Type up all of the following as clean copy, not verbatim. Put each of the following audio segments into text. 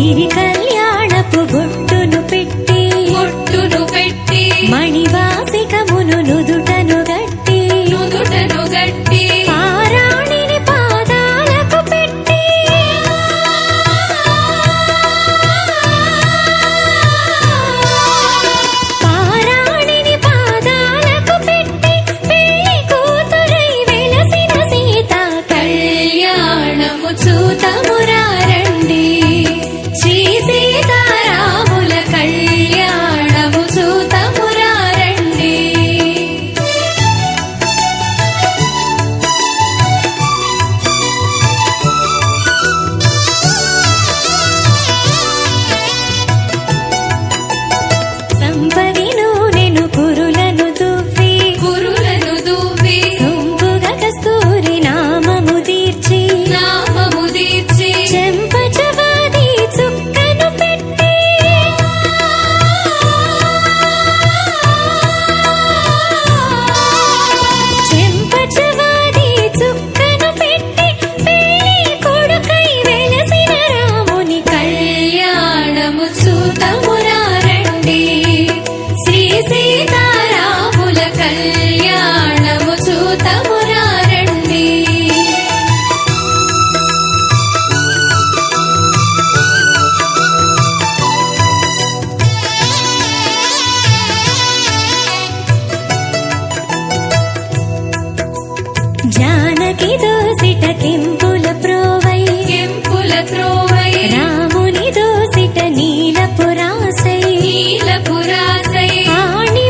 సిరి కళ్యాణపు బొట్టును పెట్టి మణివాసికమును నుదుటను గట్టి పారాణిని పాదాలకు పెట్టి పెళ్లి కూతురై వెలసిన సీత కళ్యాణము చూతమురారండి. శ్రీ సీతారాముల కళ్యాణము చూతమురారండి. సంపది నూనెను కురులను దువ్వి సొంపుగా కస్తూరి నామము తీర్చి చెంపచవాది చుక్కను పెట్టి పెళ్లి కొడుకై వెలసిన రాముని కళ్యాణము చూతమురారండి. శ్రీ సీతారాముల కళ్యాణము చూతమురారండి. జానకి దోసిట కెంపుల ప్రోవై రాముని దోసిట నీలపురాసై ఆణి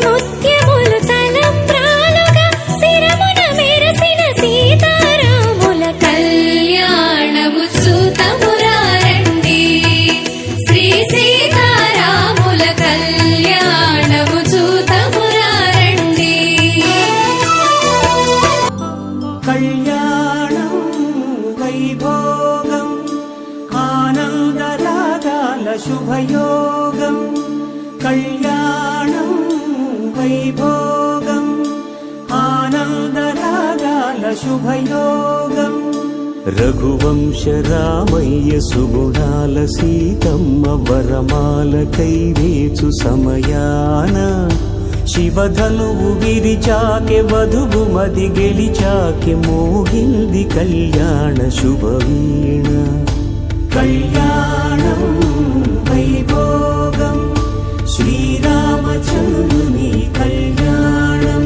ముత్యములు తలంబ్రాలుగా శిరమున మెరసిన సీతారాముల కళ్యాణము చూతమురారండి. శ్రీ సీతారాముల కళ్యాణము చూతమురారండి. కళ్యాణం వైభోగం ఆనందరాగాల శుభయోగం. కళ్యాణం వైభోగం ఆనందరాగాల శుభయోగం. రఘువంశ రామయ్య సుగుణాల సీతమ్మ వరమాల కైవేచు సమయాన శివధనువు విరిచాకె వధువు మది గెలిచాకె మోగింది కళ్యాణ శుభవీణ. కళ్యాణం వైభోగం శ్రీరామచంద్రుని కళ్యాణం.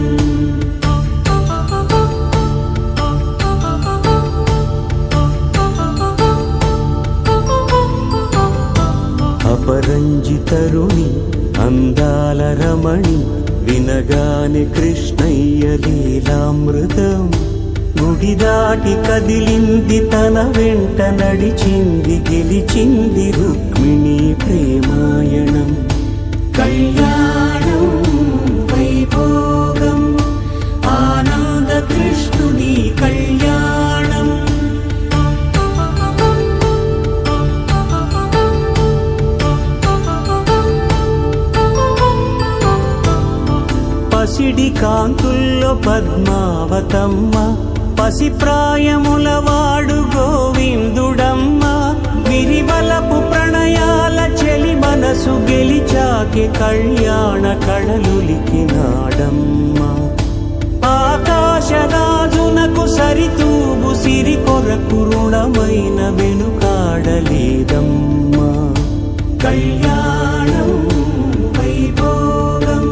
అపరంజి తరుణి అందాల రమణి వినగానే కృష్ణయ్య లీలామృతం. గుడి దాటి కదిలింది తన వెంట నడిచింది గెలిచింది రుక్మిణి ప్రేమాయణం. కళ్యాణం వైభోగం ఆనంద కృష్ణుని కళ్యాణం. పసిడి కాంతుల్లో పద్మావతమ్మ పసిప్రాయముల వాడు గోవిందుడమ్మ. విరివలపు ప్రణయాల చెలి మనసు గెలిచాకే కళ్యాణ కళలులికినాడమ్మ. ఆకాశరాజునకు సరితూగు సిరి కొరకు రుణమైన వెనుకాడలేదమ్మా. కళ్యాణం వైభోగం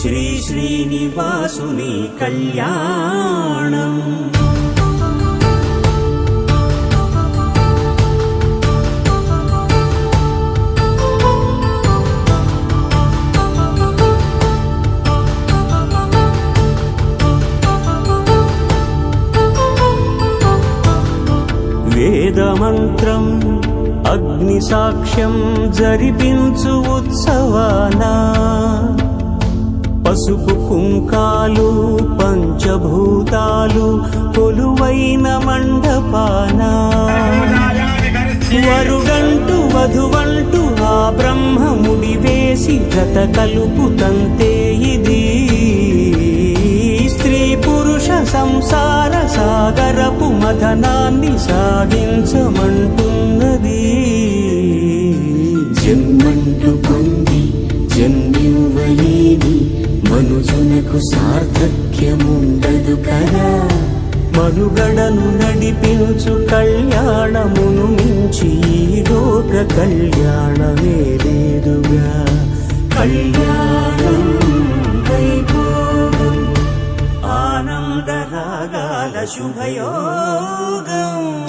శ్రీ శ్రీనివాసుని కళ్యాణం. వేదమంత్రం అగ్ని సాక్ష్యం జరిపించు ఉత్సవానా. పసుపు కుంకాలు పంచభూతాలు కొలువైన మండపాన. వరుడంటూ వధువంటూ ఆ బ్రహ్మముడి వేసి జత కలుపు తంతే ఇది. సంసార సాగరపు మథనాన్ని సాగించమంటున్నది. జన్మంటూ పొంది జన్మివ్వలేని మనుజునకు సార్థక్యముండదు కదా. మనుగడను నడిపించు కళ్యాణమును మించి ఈ లోక కళ్యాణమే లేదుగా. కళ్యాణం వైభోగం ఆనందరాగాల శుభయోగం.